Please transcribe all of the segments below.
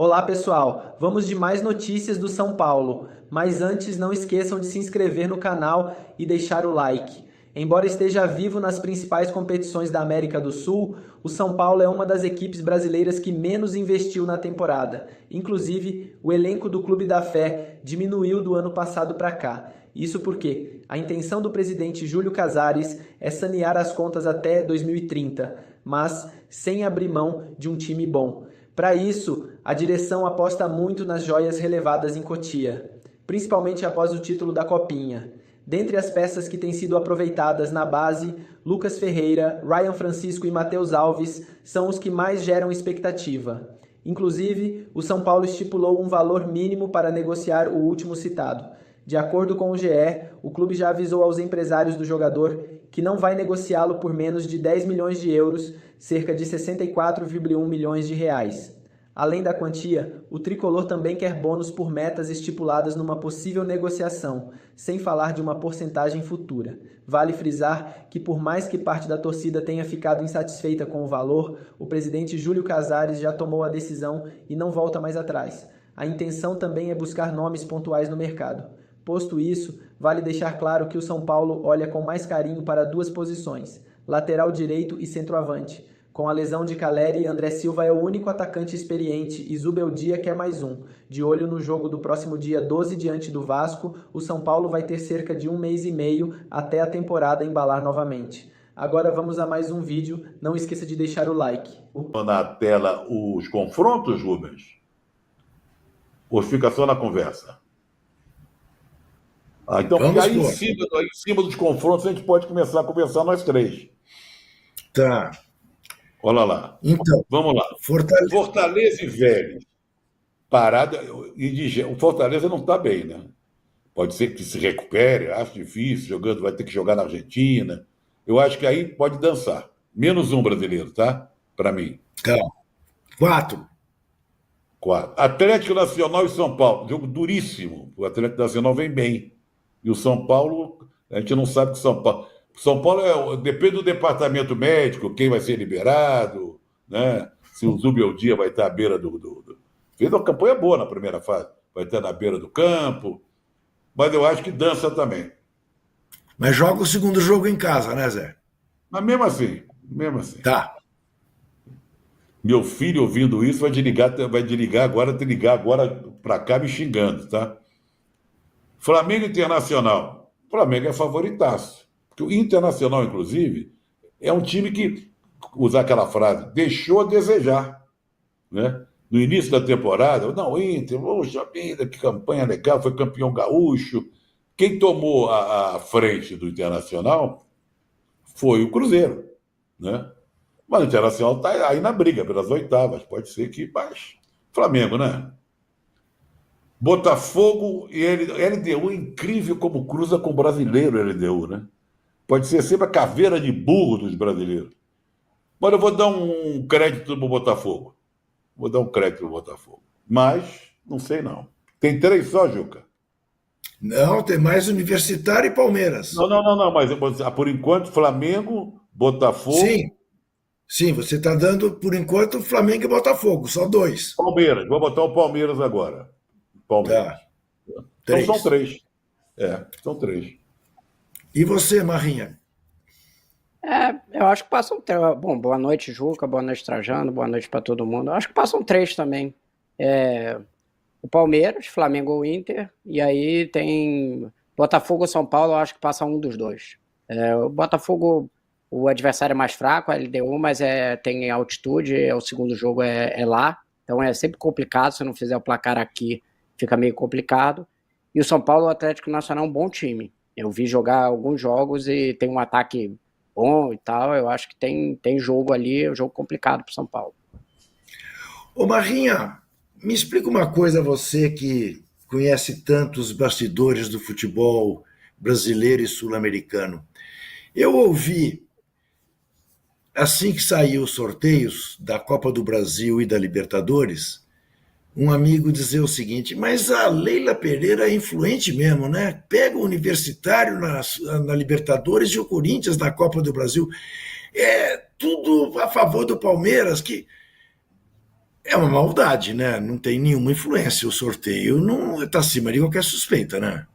Olá pessoal, vamos de mais notícias do São Paulo, mas antes não esqueçam de se inscrever no canal e deixar o like. Embora esteja vivo nas principais competições da América do Sul, o São Paulo é uma das equipes brasileiras que menos investiu na temporada. Inclusive, o elenco do Clube da Fé diminuiu do ano passado para cá. Isso porque a intenção do presidente Júlio Casares é sanear as contas até 2030, mas sem abrir mão de um time bom. Para isso, a direção aposta muito nas joias relevadas em Cotia, principalmente após o título da Copinha. Dentre as peças que têm sido aproveitadas na base, Lucas Ferreira, Ryan Francisco e Matheus Alves são os que mais geram expectativa. Inclusive, o São Paulo estipulou um valor mínimo para negociar o último citado. De acordo com o GE, o clube já avisou aos empresários do jogador que não vai negociá-lo por menos de 10 milhões de euros, cerca de 64,1 milhões de reais. Além da quantia, o tricolor também quer bônus por metas estipuladas numa possível negociação, sem falar de uma porcentagem futura. Vale frisar que, por mais que parte da torcida tenha ficado insatisfeita com o valor, o presidente Júlio Casares já tomou a decisão e não volta mais atrás. A intenção também é buscar nomes pontuais no mercado. Posto isso, vale deixar claro que o São Paulo olha com mais carinho para duas posições, lateral direito e centroavante. Com a lesão de Caleri, André Silva é o único atacante experiente e Zubeldia quer mais um. De olho no jogo do próximo dia 12 diante do Vasco, o São Paulo vai ter cerca de 1 mês e meio até a temporada embalar novamente. Agora vamos a mais um vídeo, não esqueça de deixar o like. Na tela os confrontos, Rubens? Ou fica só na conversa? Então, aí em cima dos confrontos, a gente pode começar a conversar nós três. Tá. Olha lá. Então, vamos lá. Fortaleza e Vélez. Parada. O Fortaleza não está bem, né? Pode ser que se recupere, acho difícil, vai ter que jogar na Argentina. Eu acho que aí pode dançar. Menos um brasileiro, tá? Para mim. Tá. 4. Atlético Nacional e São Paulo. Jogo duríssimo. O Atlético Nacional vem bem. E o São Paulo, a gente não sabe que São Paulo depende do departamento médico, quem vai ser liberado, né? Se o Zubeldia vai estar à beira Fez uma campanha boa na primeira fase, vai estar na beira do campo, mas eu acho que dança também. Mas joga o segundo jogo em casa, né, Zé? Mas mesmo assim. Tá. Meu filho ouvindo isso vai ligar agora para cá me xingando, tá? Flamengo e Internacional. O Flamengo é favoritaço. Porque o Internacional, inclusive, é um time que, usar aquela frase, deixou a desejar. Né? No início da temporada, não, Inter, poxa vida, que campanha legal, foi campeão gaúcho. Quem tomou a frente do Internacional foi o Cruzeiro. Né? Mas o Internacional está aí na briga pelas oitavas. Pode ser que baixe. Flamengo, né? Botafogo e LDU, incrível como cruza com o brasileiro, LDU, né? Pode ser sempre a caveira de burro dos brasileiros. Mas eu vou dar um crédito pro Botafogo. Mas, não sei não. Tem 3 só, Juca? Não, tem mais Universitário e Palmeiras. Não, mas por enquanto, Flamengo, Botafogo... Sim, você está dando, por enquanto, Flamengo e Botafogo, só 2. Palmeiras, vou botar o Palmeiras agora. Palmeiras. Tá. Então são 3. São 3. E você, Marrinha? Eu acho que passam 3. Bom, boa noite, Juca, boa noite, Trajano, boa noite para todo mundo. Eu acho que passam 3 também. O Palmeiras, Flamengo ou Inter, e aí tem Botafogo ou São Paulo, eu acho que passa um dos 2. O Botafogo, o adversário é mais fraco, a LDU, mas tem altitude, o segundo jogo é lá, então é sempre complicado, se não fizer o placar aqui, fica meio complicado. E o São Paulo, o Atlético Nacional é um bom time. Eu vi jogar alguns jogos e tem um ataque bom e tal. Eu acho que tem jogo ali, um jogo complicado para o São Paulo. Ô Marrinha, me explica uma coisa, você que conhece tantos bastidores do futebol brasileiro e sul-americano. Eu ouvi, assim que saiu os sorteios da Copa do Brasil e da Libertadores, um amigo dizer o seguinte: mas a Leila Pereira é influente mesmo, né? Pega o Universitário na Libertadores e o Corinthians na Copa do Brasil. É tudo a favor do Palmeiras. É uma maldade, né? Não tem nenhuma influência. O sorteio não está acima de qualquer suspeita, né?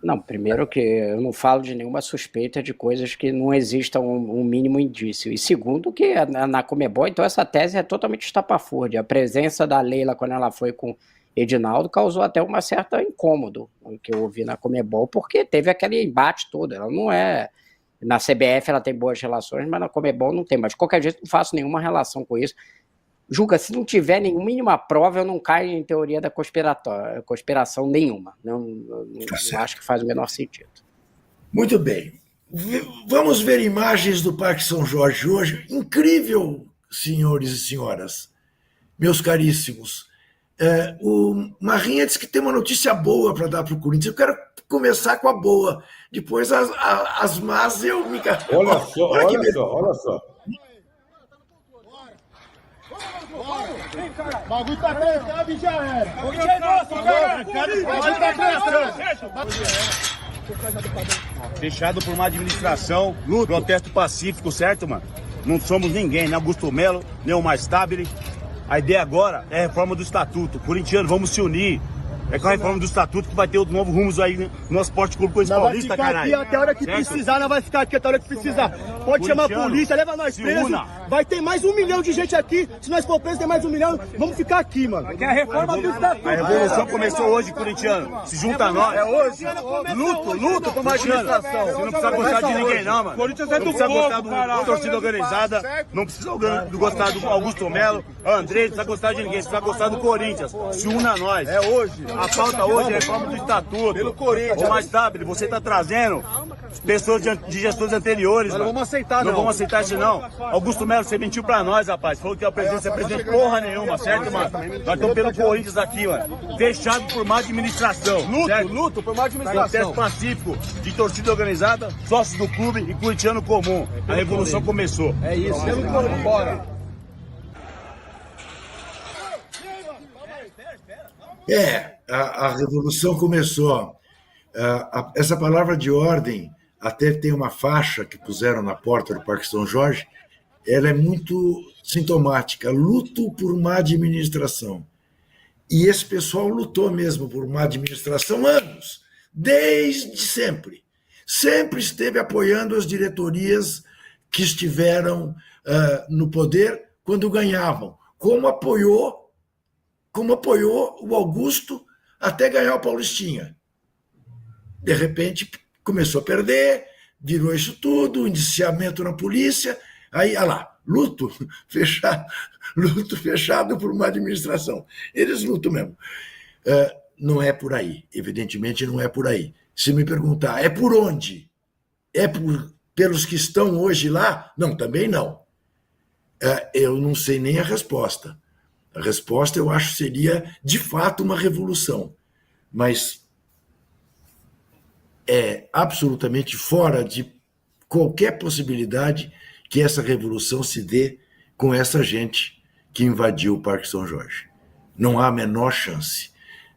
Não, primeiro que eu não falo de nenhuma suspeita de coisas que não existam um mínimo indício. E segundo que na Conmebol, então essa tese é totalmente estapafúrdia. A presença da Leila quando ela foi com Edinaldo causou até uma certa incômodo, o que eu ouvi na Conmebol, porque teve aquele embate todo. Ela não é... Na CBF ela tem boas relações, mas na Conmebol não tem. Mas de qualquer jeito não faço nenhuma relação com isso. Juca, se não tiver nenhuma mínima prova, eu não caio em teoria da conspiração nenhuma. Não acho que faz o menor sentido. Muito bem. Vamos ver imagens do Parque São Jorge hoje. Incrível, senhores e senhoras, meus caríssimos. O Marrinha disse que tem uma notícia boa para dar para o Corinthians. Eu quero começar com a boa. Depois as más eu me... Olha só, olha só. O bagulho tá trancado e já era. O bagulho é nosso, cara. O bagulho tá trancado. Fechado por uma administração, protesto pacífico, certo, mano? Não somos ninguém, nem Augusto Melo, nem o Mais Stabile. A ideia agora é a reforma do estatuto. Corintiano, vamos se unir. É com a reforma do estatuto que vai ter os novos rumos aí no nosso esporte público paulista, caralho. Vai ficar aqui até a hora que precisar, nós vai ficar aqui até a hora que precisar. Pode chamar a polícia, leva nós presos. Vai ter mais 1 milhão de gente aqui. Se nós for presos, tem mais 1 milhão. Vamos ficar aqui, mano. Porque a reforma do estatuto. A revolução começou hoje, corintiano. Se junta a nós. É hoje. Luto por uma administração. Você não precisa gostar de ninguém, não, mano. Corinthians é do povo, da torcida organizada. Não precisa gostar do Augusto Melo, André, não precisa gostar de ninguém. Você precisa gostar do Corinthians. Se una a nós. É hoje. A pauta hoje é a reforma do estatuto. Pelo Corinthians. O Mais Stabile, você está trazendo pessoas de gestores anteriores. Nós não vamos aceitar, não. Não vamos aceitar isso, não. Augusto Melo, você mentiu pra nós, rapaz. Falou que a presidência é presidente porra nenhuma, certo, mano? Nós estamos pelo Corinthians aqui, mano. Fechado por má administração. Luto por má administração. Protesto pacífico de torcida organizada, sócios do clube e corintiano comum. A revolução começou. É isso. Pelo Corinthians. Bora. A revolução começou. Essa palavra de ordem, até tem uma faixa que puseram na porta do Parque São Jorge, ela é muito sintomática. Luto por má administração. E esse pessoal lutou mesmo por má administração anos, desde sempre. Sempre esteve apoiando as diretorias que estiveram no poder quando ganhavam, como apoiou o Augusto até ganhar o Paulistinha. De repente, começou a perder, virou isso tudo, indiciamento na polícia, aí, olha lá, luto fechado por uma administração. Eles lutam mesmo. Não é por aí, evidentemente não é por aí. Se me perguntar, é por onde? É pelos que estão hoje lá? Não, também não. Eu não sei nem a resposta. A resposta, eu acho, seria, de fato, uma revolução. Mas é absolutamente fora de qualquer possibilidade que essa revolução se dê com essa gente que invadiu o Parque São Jorge. Não há a menor chance.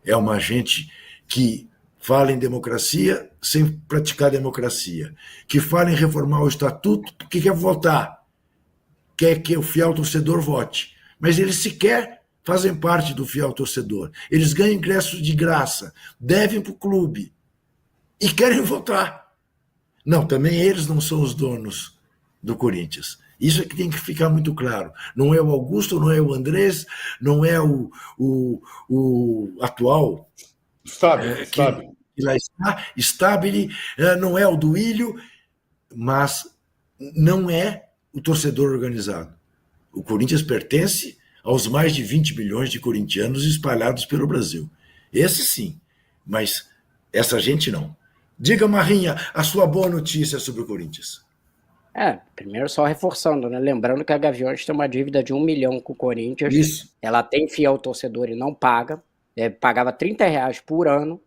É uma gente que fala em democracia sem praticar democracia, que fala em reformar o estatuto porque quer votar, quer que o fiel torcedor vote. Mas eles sequer fazem parte do fiel torcedor. Eles ganham ingressos de graça, devem para o clube e querem votar. Não, também eles não são os donos do Corinthians. Isso é que tem que ficar muito claro. Não é o Augusto, não é o Andrés, não é o atual. Sabe. Que lá está, Stabile, não é o Duílio, mas não é o torcedor organizado. O Corinthians pertence aos mais de 20 milhões de corintianos espalhados pelo Brasil. Esse sim, mas essa gente não. Diga, Marrinha, a sua boa notícia sobre o Corinthians. Primeiro só reforçando, né? Lembrando que a Gaviões tem uma dívida de 1 milhão com o Corinthians. Isso. Ela tem fiel torcedor e não paga. Pagava R$30 por ano.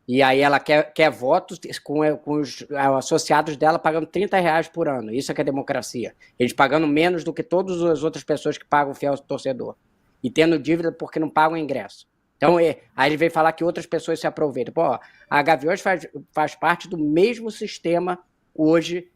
E aí ela quer votos com os associados dela pagando R$30 por ano. Isso é que é democracia. Eles pagando menos do que todas as outras pessoas que pagam fiel torcedor. E tendo dívida porque não pagam ingresso. Então, aí ele veio falar que outras pessoas se aproveitam. Pô, a Gaviões faz parte do mesmo sistema hoje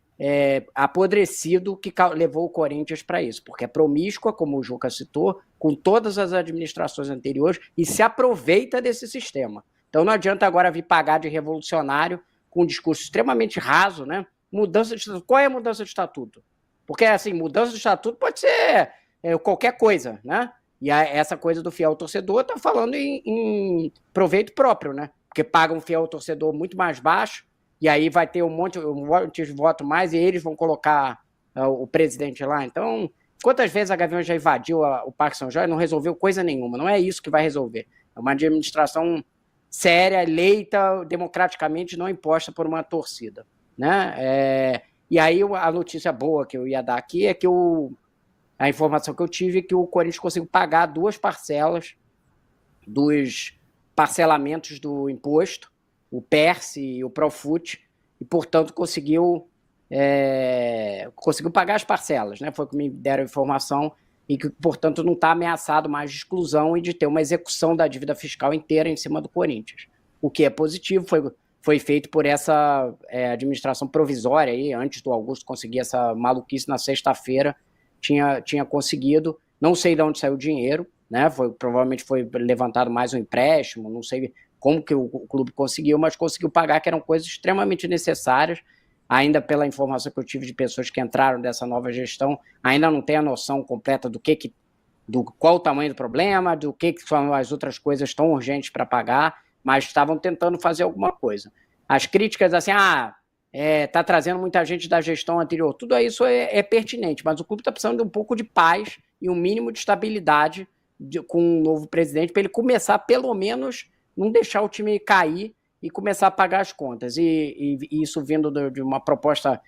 apodrecido que levou o Corinthians para isso, porque é promíscua, como o Juca citou, com todas as administrações anteriores e se aproveita desse sistema. Então não adianta agora vir pagar de revolucionário com um discurso extremamente raso, né? Mudança de estatuto. Qual é a mudança de estatuto? Porque, assim, mudança de estatuto pode ser qualquer coisa, né? E essa coisa do fiel torcedor está falando em proveito próprio, né? Porque paga um fiel torcedor muito mais baixo e aí vai ter um monte de voto mais e eles vão colocar o presidente lá. Então, quantas vezes a Gaviões já invadiu o Parque São Jorge e não resolveu coisa nenhuma? Não é isso que vai resolver. É uma administração séria, eleita democraticamente, não imposta por uma torcida, né? E aí a notícia boa que eu ia dar aqui é que a informação que eu tive é que o Corinthians conseguiu pagar 2 parcelas dos parcelamentos do imposto, o PERSE e o Profut, e, portanto, conseguiu pagar as parcelas, né? Foi o que me deram a informação, e que, portanto, não está ameaçado mais de exclusão e de ter uma execução da dívida fiscal inteira em cima do Corinthians. O que é positivo, foi feito por essa administração provisória, aí, antes do Augusto conseguir essa maluquice na sexta-feira, tinha conseguido, não sei de onde saiu o dinheiro, né? Provavelmente foi levantado mais um empréstimo, não sei como que o clube conseguiu, mas conseguiu pagar, que eram coisas extremamente necessárias. Ainda pela informação que eu tive de pessoas que entraram dessa nova gestão, ainda não tem a noção completa qual o tamanho do problema, do que são as outras coisas tão urgentes para pagar, mas estavam tentando fazer alguma coisa. As críticas assim, tá trazendo muita gente da gestão anterior, tudo isso é pertinente, mas o clube está precisando de um pouco de paz e um mínimo de estabilidade com um novo presidente, para ele começar, pelo menos, não deixar o time cair e começar a pagar as contas. E isso vindo de uma proposta,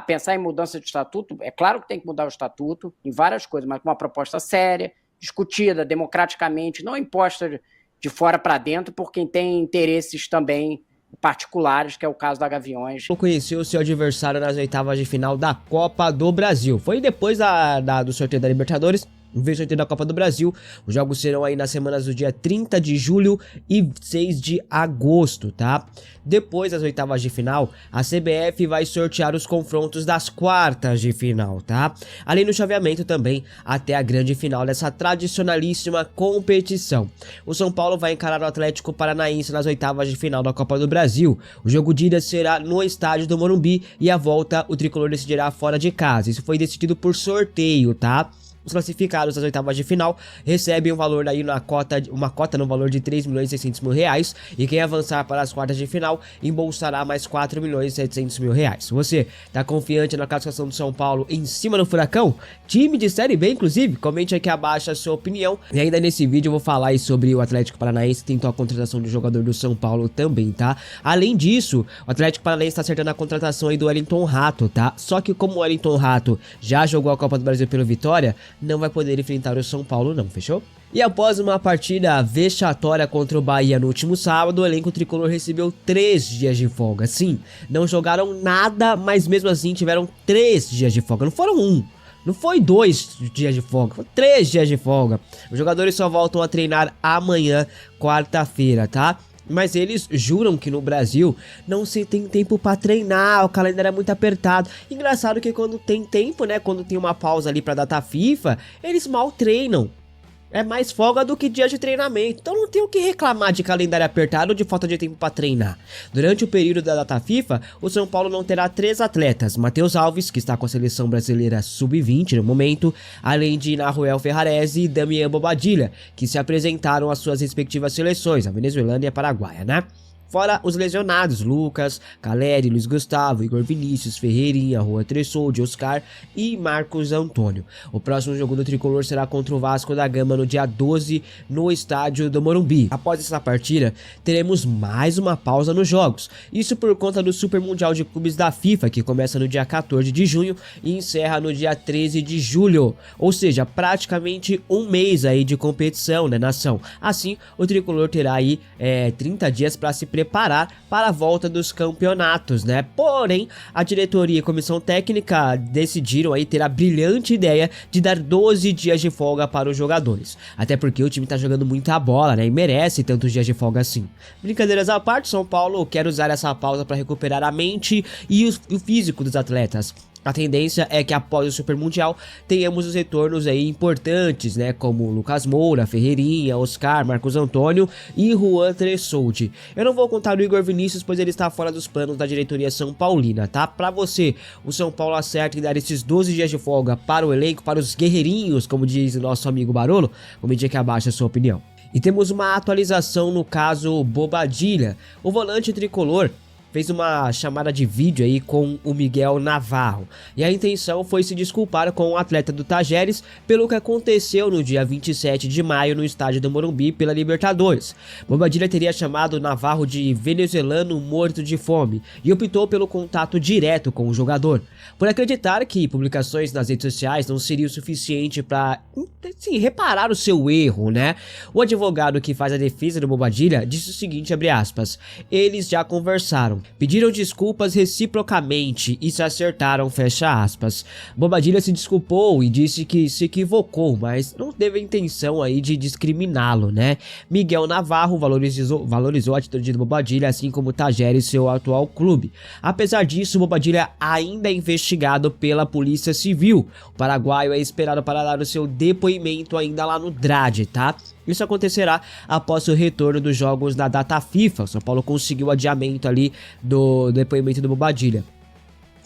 pensar em mudança de estatuto, é claro que tem que mudar o estatuto em várias coisas, mas com uma proposta séria, discutida democraticamente, não imposta de fora para dentro por quem tem interesses também particulares, que é o caso da Gaviões. Conheceu o seu adversário nas oitavas de final da Copa do Brasil. Foi depois do sorteio da Libertadores, veio o sorteio da Copa do Brasil. Os jogos serão aí nas semanas do dia 30 de julho e 6 de agosto, tá? Depois das oitavas de final, a CBF vai sortear os confrontos das quartas de final, tá? Além do chaveamento também até a grande final dessa tradicionalíssima competição. O São Paulo vai encarar o Atlético Paranaense nas oitavas de final da Copa do Brasil. O jogo de ida será no estádio do Morumbi e a volta o tricolor decidirá fora de casa. Isso foi decidido por sorteio, tá? Os classificados das oitavas de final recebem um valor aí uma cota no valor de R$3.600.000 e quem avançar para as quartas de final embolsará mais R$4.700.000. Você tá confiante na classificação do São Paulo em cima do Furacão? Time de Série B, inclusive? Comente aqui abaixo a sua opinião. E ainda nesse vídeo eu vou falar aí sobre o Atlético Paranaense, que tentou a contratação de jogador do São Paulo também, tá? Além disso, o Atlético Paranaense tá acertando a contratação aí do Wellington Rato, tá? Só que como o Wellington Rato já jogou a Copa do Brasil pelo Vitória, não vai poder enfrentar o São Paulo não, fechou? E após uma partida vexatória contra o Bahia no último sábado, o elenco tricolor recebeu 3 dias de folga. Sim, não jogaram nada, mas mesmo assim tiveram 3 dias de folga, não foram 1. Não foi 2 dias de folga, foi 3 dias de folga. Os jogadores só voltam a treinar amanhã, quarta-feira, tá? Mas eles juram que no Brasil não se tem tempo pra treinar, o calendário é muito apertado. Engraçado que quando tem tempo, né, quando tem uma pausa ali pra data FIFA, eles mal treinam. É mais folga do que dia de treinamento, então não tem o que reclamar de calendário apertado ou de falta de tempo para treinar. Durante o período da data FIFA, o São Paulo não terá 3 atletas, Matheus Alves, que está com a seleção brasileira sub-20 no momento, além de Nahuel Ferrarese e Damian Bobadilla, que se apresentaram às suas respectivas seleções, a venezuelana e a paraguaia, né? Fora os lesionados, Lucas, Caleri, Luiz Gustavo, Igor Vinícius, Ferreirinha, Rua Tressoldi, Oscar e Marcos Antônio. O próximo jogo do tricolor será contra o Vasco da Gama no dia 12 no estádio do Morumbi. Após essa partida, teremos mais uma pausa nos jogos. Isso por conta do Super Mundial de Clubes da FIFA, que começa no dia 14 de junho e encerra no dia 13 de julho. Ou seja, praticamente um mês aí de competição, né, nação? Assim, o tricolor terá aí 30 dias para se preparar preparar para a volta dos campeonatos, né? Porém, a diretoria e comissão técnica decidiram aí ter a brilhante ideia de dar 12 dias de folga para os jogadores. Até porque o time tá jogando muita bola, né? E merece tantos dias de folga assim. Brincadeiras à parte, São Paulo quer usar essa pausa para recuperar a mente e o físico dos atletas. A tendência é que após o Super Mundial tenhamos os retornos aí importantes, né, como Lucas Moura, Ferreirinha, Oscar, Marcos Antônio e Juan Tressoldi. Eu não vou contar o Igor Vinícius, pois ele está fora dos planos da diretoria São Paulina, tá? Pra você, o São Paulo acerta em dar esses 12 dias de folga para o elenco, para os guerreirinhos, como diz o nosso amigo Barolo? Comente aqui abaixo a sua opinião. E temos uma atualização no caso Bobadilla. O volante tricolor fez uma chamada de vídeo aí com o Miguel Navarro, e a intenção foi se desculpar com o atleta do Tajeres pelo que aconteceu no dia 27 de maio no estádio do Morumbi pela Libertadores. Bobadilla teria chamado Navarro de venezuelano morto de fome e optou pelo contato direto com o jogador, por acreditar que publicações nas redes sociais não seria o suficiente para reparar o seu erro, né? O advogado que faz a defesa do Bobadilla disse o seguinte, abre aspas, eles já conversaram, pediram desculpas reciprocamente e se acertaram, fecha aspas. Bobadilla se desculpou e disse que se equivocou, mas não teve a intenção aí de discriminá-lo, né? Miguel Navarro valorizou a atitude do Bobadilla, assim como Tajeres, seu atual clube. Apesar disso, Bobadilla ainda é investigado pela Polícia Civil. O paraguaio é esperado para dar o seu depoimento ainda lá no DRAD, tá? Isso acontecerá após o retorno dos jogos na data FIFA. O São Paulo conseguiu o adiamento ali do depoimento do Bobadilla.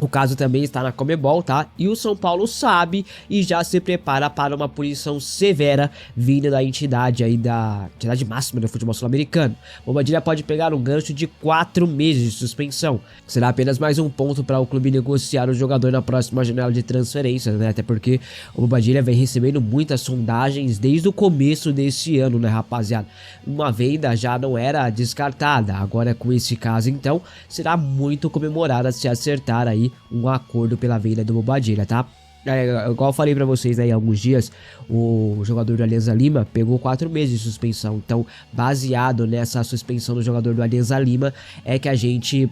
O caso também está na Conmebol, tá? E o São Paulo sabe e já se prepara para uma punição severa vinda da entidade aí, da entidade máxima do futebol sul-americano. Bobadilla pode pegar um gancho de 4 meses de suspensão. Será apenas mais um ponto para o clube negociar o jogador na próxima janela de transferências, né? Até porque o Bobadilla vem recebendo muitas sondagens desde o começo desse ano, né, rapaziada? Uma venda já não era descartada. Agora, com esse caso, então, será muito comemorada se acertar aí um acordo pela venda do Bobadilla, tá? Igual eu falei pra vocês aí há alguns dias, o jogador do Alianza Lima pegou 4 meses de suspensão. Então, baseado nessa suspensão do jogador do Alianza Lima, é que a gente,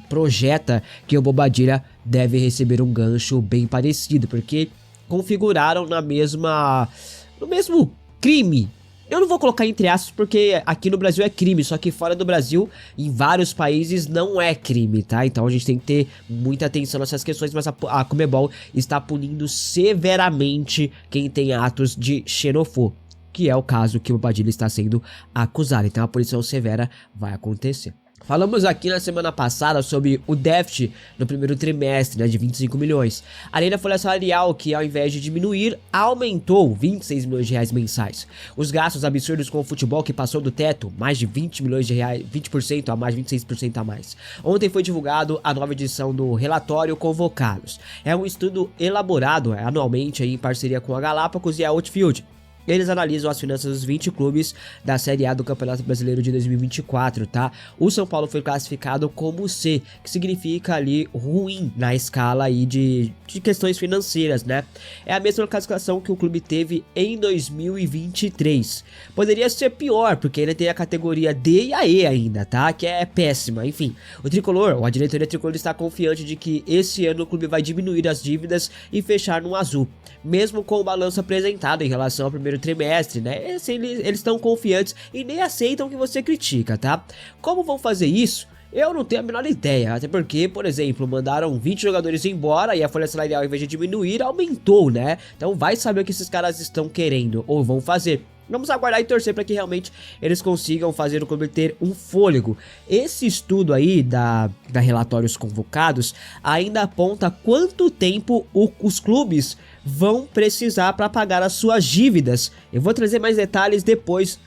projeta que o Bobadilla deve receber um gancho bem parecido, porque configuraram no mesmo crime. Eu não vou colocar entre aspas porque aqui no Brasil é crime, só que fora do Brasil, em vários países, não é crime, tá? Então a gente tem que ter muita atenção nessas questões, mas a Conmebol está punindo severamente quem tem atos de xenofobia, que é o caso que o Bobadilla está sendo acusado. Então a punição severa vai acontecer. Falamos aqui na semana passada sobre o déficit no primeiro trimestre, né, de 25 milhões. Além da folha salarial, que ao invés de diminuir, aumentou 26 milhões de reais mensais. Os gastos absurdos com o futebol, que passou do teto, mais de 20 milhões de reais, 20% a mais, 26% a mais. Ontem foi divulgado a nova edição do relatório Convocados. É um estudo elaborado anualmente aí, em parceria com a Galápagos e a Outfield. Eles analisam as finanças dos 20 clubes da Série A do Campeonato Brasileiro de 2024, tá? O São Paulo foi classificado como C, que significa ali ruim na escala aí de questões financeiras, né? É a mesma classificação que o clube teve em 2023. Poderia ser pior, porque ainda tem a categoria D e a E ainda, tá? Que é péssima, enfim. A diretoria tricolor está confiante de que esse ano o clube vai diminuir as dívidas e fechar no azul, mesmo com o balanço apresentado em relação ao primeiro trimestre, né? Eles estão confiantes e nem aceitam que você critica, tá? Como vão fazer isso? Eu não tenho a menor ideia, até porque, por exemplo, mandaram 20 jogadores embora e a folha salarial, ao invés de diminuir, aumentou, né? Então vai saber o que esses caras estão querendo ou vão fazer. Vamos aguardar e torcer para que realmente eles consigam fazer o clube ter um fôlego. Esse estudo aí da relatórios convocados ainda aponta quanto tempo os clubes vão precisar para pagar as suas dívidas. Eu vou trazer mais detalhes depois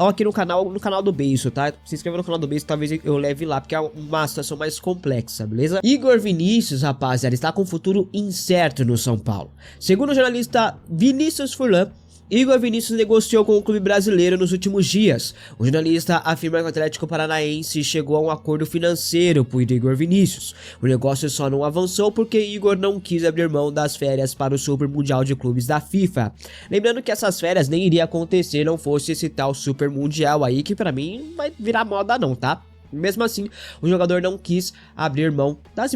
aqui no canal do Beiço, tá? Se inscreva no canal do Beiço, talvez eu leve lá, porque é uma situação mais complexa, beleza? Igor Vinícius, rapaziada, está com um futuro incerto no São Paulo. Segundo o jornalista Vinícius Furlan, Igor Vinícius negociou com o clube brasileiro nos últimos dias. O jornalista afirma que o Atlético Paranaense chegou a um acordo financeiro por Igor Vinícius. O negócio só não avançou porque Igor não quis abrir mão das férias para o Super Mundial de Clubes da FIFA. Lembrando que essas férias nem iriam acontecer não fosse esse tal Super Mundial aí, que pra mim não vai virar moda não, tá? Mesmo assim, o jogador não quis abrir mão das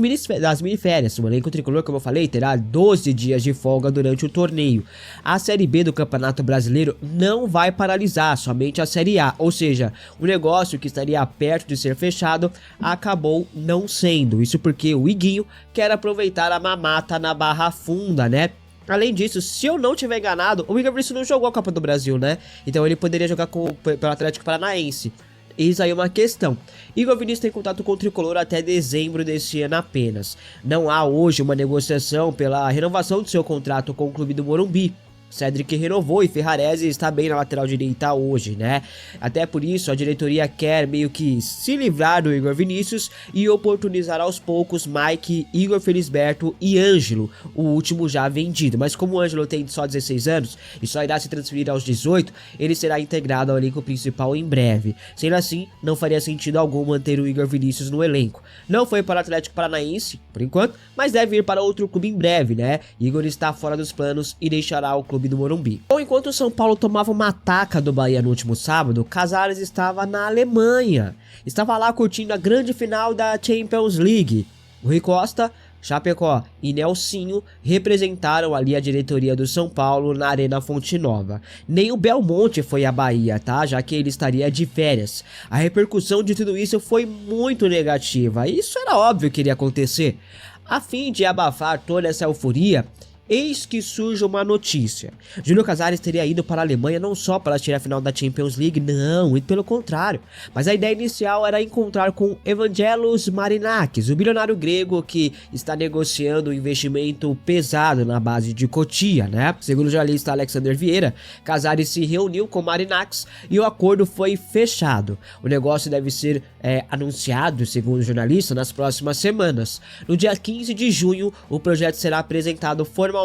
miniférias. O elenco tricolor, como eu falei, terá 12 dias de folga durante o torneio. A Série B do Campeonato Brasileiro não vai paralisar, somente a Série A. Ou seja, o negócio que estaria perto de ser fechado acabou não sendo. Isso porque o Iguinho quer aproveitar a mamata na Barra Funda, né? Além disso, se eu não tiver enganado, o Igor Vinícius não jogou a Copa do Brasil, né? Então ele poderia jogar pelo Atlético Paranaense. Eis aí uma questão. Igor Vinícius tem contato com o tricolor até dezembro deste ano apenas. Não há hoje uma negociação pela renovação de seu contrato com o clube do Morumbi. Cedric renovou e Ferrarese está bem na lateral direita hoje, né? Até por isso a diretoria quer meio que se livrar do Igor Vinícius e oportunizar aos poucos Mike, Igor Felisberto e Ângelo, o último já vendido. Mas como o Ângelo tem só 16 anos e só irá se transferir aos 18, ele será integrado ao elenco principal em breve. Sendo assim, não faria sentido algum manter o Igor Vinícius no elenco. Não foi para o Atlético Paranaense, por enquanto, mas deve ir para outro clube em breve, né? Igor está fora dos planos e deixará o clube do Morumbi. Bom, enquanto o São Paulo tomava uma taca do Bahia no último sábado, Casares estava na Alemanha. Estava lá curtindo a grande final da Champions League. Rui Costa, Chapecó e Nelsinho representaram ali a diretoria do São Paulo na Arena Fonte Nova. Nem o Belmonte foi à Bahia, tá? Já que ele estaria de férias. A repercussão de tudo isso foi muito negativa. Isso era óbvio que iria acontecer. A fim de abafar toda essa euforia, eis que surge uma notícia. Júlio Casares teria ido para a Alemanha não só para assistir a final da Champions League, não, e pelo contrário. Mas a ideia inicial era encontrar com Evangelos Marinakis, o bilionário grego que está negociando um investimento pesado na base de Cotia, né? Segundo o jornalista Alexander Vieira, Casares se reuniu com Marinakis e o acordo foi fechado. O negócio deve ser anunciado, segundo o jornalista, nas próximas semanas. No dia 15 de junho, o projeto será apresentado formalmente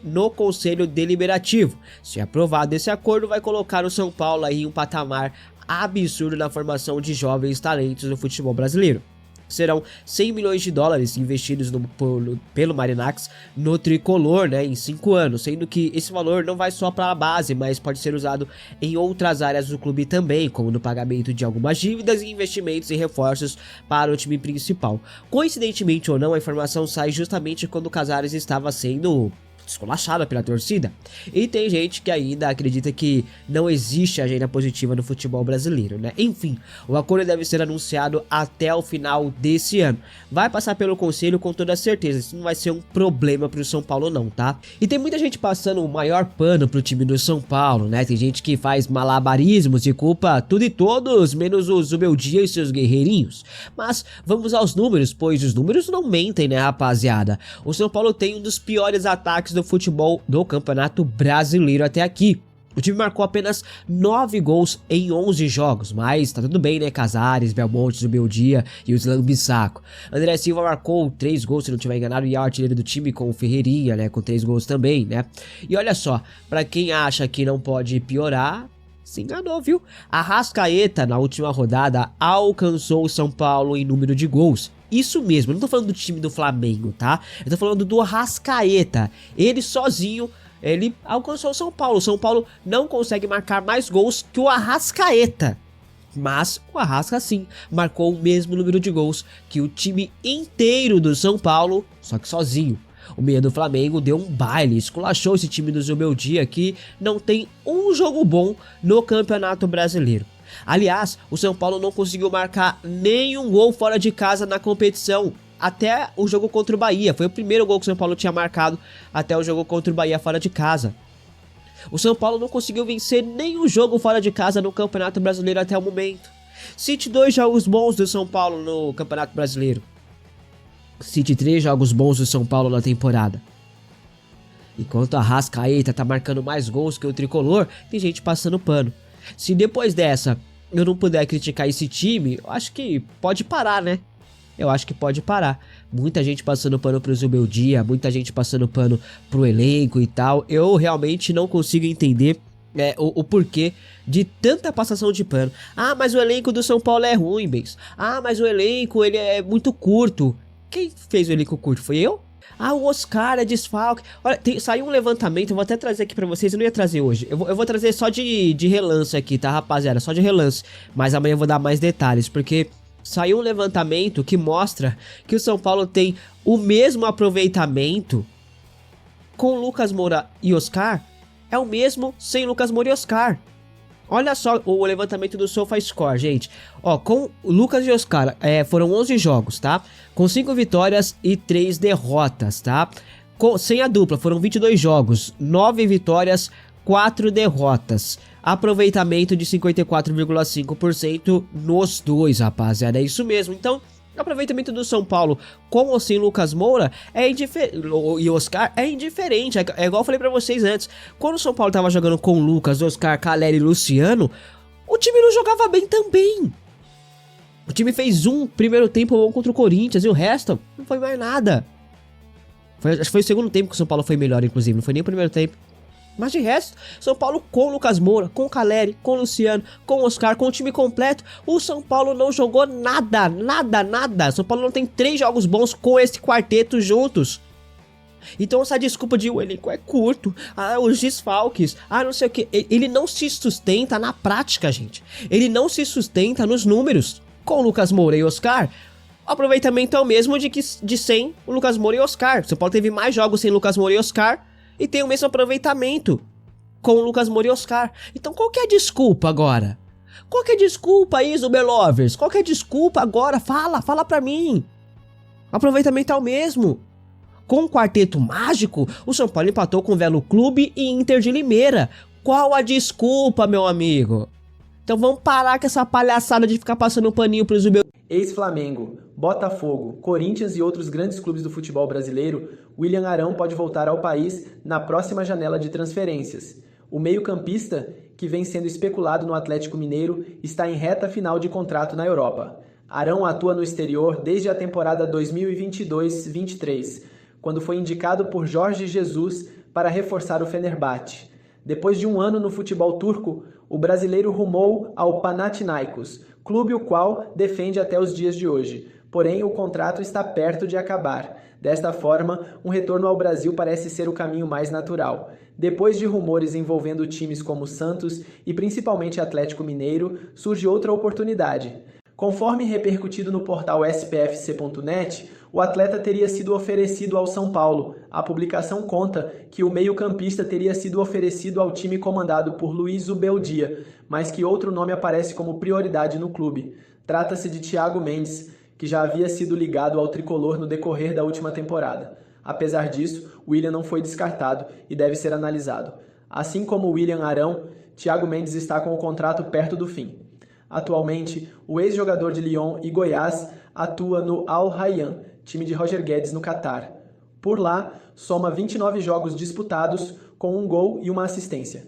no Conselho Deliberativo. Se aprovado esse acordo, vai colocar o São Paulo aí em um patamar absurdo na formação de jovens talentos no futebol brasileiro. Serão 100 milhões de dólares investidos pelo Marinakis no tricolor, né, em 5 anos, sendo que esse valor não vai só para a base, mas pode ser usado em outras áreas do clube também, como no pagamento de algumas dívidas e investimentos e reforços para o time principal. Coincidentemente ou não, a informação sai justamente quando o Casares estava sendo esculachada pela torcida. E tem gente que ainda acredita que não existe agenda positiva no futebol brasileiro, né? Enfim, o acordo deve ser anunciado até o final desse ano. Vai passar pelo conselho com toda certeza. Isso não vai ser um problema pro São Paulo não, tá? E tem muita gente passando o maior pano pro time do São Paulo, né? Tem gente que faz malabarismos e culpa tudo e todos, menos o Zubeldia e seus guerreirinhos. Mas vamos aos números, pois os números não mentem, né, rapaziada? O São Paulo tem um dos piores ataques do futebol do Campeonato Brasileiro até aqui. O time marcou apenas 9 gols em 11 jogos, mas tá tudo bem, né? Casares, Belmonte, Zubeldia e o Islã Bissaco. André Silva marcou 3 gols, se não tiver enganado, e é o artilheiro do time com o Ferreirinha, né? Com 3 gols também, né? E olha só, pra quem acha que não pode piorar, se enganou, viu? Arrascaeta, na última rodada, alcançou o São Paulo em número de gols. Isso mesmo, eu não tô falando do time do Flamengo, tá? Eu tô falando do Arrascaeta. Ele sozinho, ele alcançou o São Paulo. O São Paulo não consegue marcar mais gols que o Arrascaeta. Mas o Arrasca sim, marcou o mesmo número de gols que o time inteiro do São Paulo, só que sozinho. O meia do Flamengo deu um baile, esculachou esse time do Zubeldia que não tem um jogo bom no Campeonato Brasileiro. Aliás, o São Paulo não conseguiu marcar nenhum gol fora de casa na competição, até o jogo contra o Bahia. Foi o primeiro gol que o São Paulo tinha marcado até o jogo contra o Bahia fora de casa. O São Paulo não conseguiu vencer nenhum jogo fora de casa no Campeonato Brasileiro até o momento. Cite 2 jogos bons do São Paulo no Campeonato Brasileiro. Cite 3 jogos bons do São Paulo na temporada. Enquanto a Arrascaeta tá marcando mais gols que o Tricolor, tem gente passando pano. Se depois dessa eu não puder criticar esse time, eu acho que pode parar, né? Eu acho que pode parar. Muita gente passando pano pro Zubeldia, muita gente passando pano pro elenco e tal. Eu realmente não consigo entender o porquê de tanta passação de pano. Ah, mas o elenco do São Paulo é ruim, Bens. Ah, mas o elenco ele é muito curto. Quem fez o elenco curto? Foi eu? Ah, o Oscar é desfalque. Olha, saiu um levantamento, eu vou até trazer aqui pra vocês, eu não ia trazer hoje. Eu vou trazer só de relance aqui, tá, rapaziada? Só de relance. Mas amanhã eu vou dar mais detalhes, porque saiu um levantamento que mostra que o São Paulo tem o mesmo aproveitamento com Lucas Moura e Oscar, é o mesmo sem Lucas Moura e Oscar. Olha só o levantamento do SofaScore, gente. Ó, com Lucas e Oscar, foram 11 jogos, tá? Com 5 vitórias e 3 derrotas, tá? Sem a dupla, foram 22 jogos, 9 vitórias, 4 derrotas. Aproveitamento de 54,5% nos dois, rapaziada. É isso mesmo. Então, o aproveitamento do São Paulo com ou sem Lucas Moura e Oscar é indiferente. É igual eu falei pra vocês antes. Quando o São Paulo tava jogando com Lucas, Oscar, Caleri e Luciano, o time não jogava bem também. O time fez um primeiro tempo bom contra o Corinthians e o resto não foi mais nada. Acho que foi o segundo tempo que o São Paulo foi melhor, inclusive. Não foi nem o primeiro tempo. Mas de resto, São Paulo com Lucas Moura, com Caleri, com Luciano, com Oscar, com o time completo, o São Paulo não jogou nada. São Paulo não tem 3 jogos bons com esse quarteto juntos. Então essa desculpa de o elenco é curto, os desfalques, não sei o que, ele não se sustenta na prática, gente. Ele não se sustenta nos números. Com Lucas Moura e Oscar, o aproveitamento é o mesmo de sem o Lucas Moura e Oscar. O São Paulo teve mais jogos sem Lucas Moura e Oscar e tem o mesmo aproveitamento com o Lucas Moura e Oscar. Então qual que é a desculpa agora? Qual que é a desculpa, Iso Belovers? Qual que é a desculpa agora? Fala pra mim. O aproveitamento é o mesmo. Com o quarteto mágico, o São Paulo empatou com o Velo Clube e Inter de Limeira. Qual a desculpa, meu amigo? Então vamos parar com essa palhaçada de ficar passando um paninho pros Ex-Flamengo, Botafogo, Corinthians e outros grandes clubes do futebol brasileiro, William Arão pode voltar ao país na próxima janela de transferências. O meio-campista, que vem sendo especulado no Atlético Mineiro, está em reta final de contrato na Europa. Arão atua no exterior desde a temporada 2022-23, quando foi indicado por Jorge Jesus para reforçar o Fenerbahçe. Depois de um ano no futebol turco, o brasileiro rumou ao Panathinaikos, clube o qual defende até os dias de hoje. Porém, o contrato está perto de acabar. Desta forma, um retorno ao Brasil parece ser o caminho mais natural. Depois de rumores envolvendo times como Santos e principalmente Atlético Mineiro, surge outra oportunidade. Conforme repercutido no portal spfc.net, o atleta teria sido oferecido ao São Paulo. A publicação conta que o meio-campista teria sido oferecido ao time comandado por Luiz Zubeldia, mas que outro nome aparece como prioridade no clube. Trata-se de Thiago Mendes, que já havia sido ligado ao tricolor no decorrer da última temporada. Apesar disso, William não foi descartado e deve ser analisado. Assim como William Arão, Thiago Mendes está com o contrato perto do fim. Atualmente, o ex-jogador de Lyon e Goiás atua no Al Rayyan, time de Roger Guedes no Catar. Por lá, soma 29 jogos disputados, com 1 gol e 1 assistência.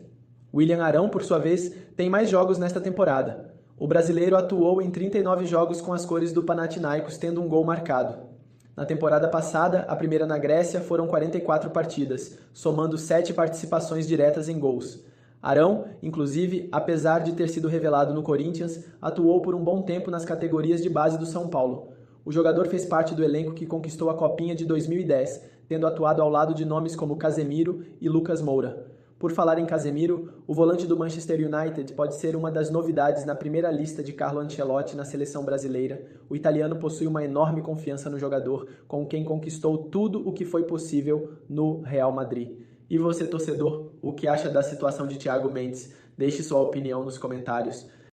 William Arão, por sua vez, tem mais jogos nesta temporada. O brasileiro atuou em 39 jogos com as cores do Panathinaikos, tendo 1 gol marcado. Na temporada passada, a primeira na Grécia, foram 44 partidas, somando 7 participações diretas em gols. Arão, inclusive, apesar de ter sido revelado no Corinthians, atuou por um bom tempo nas categorias de base do São Paulo. O jogador fez parte do elenco que conquistou a Copinha de 2010, tendo atuado ao lado de nomes como Casemiro e Lucas Moura. Por falar em Casemiro, o volante do Manchester United pode ser uma das novidades na primeira lista de Carlo Ancelotti na seleção brasileira. O italiano possui uma enorme confiança no jogador, com quem conquistou tudo o que foi possível no Real Madrid. E você, torcedor, o que acha da situação de Thiago Mendes? Deixe sua opinião nos comentários.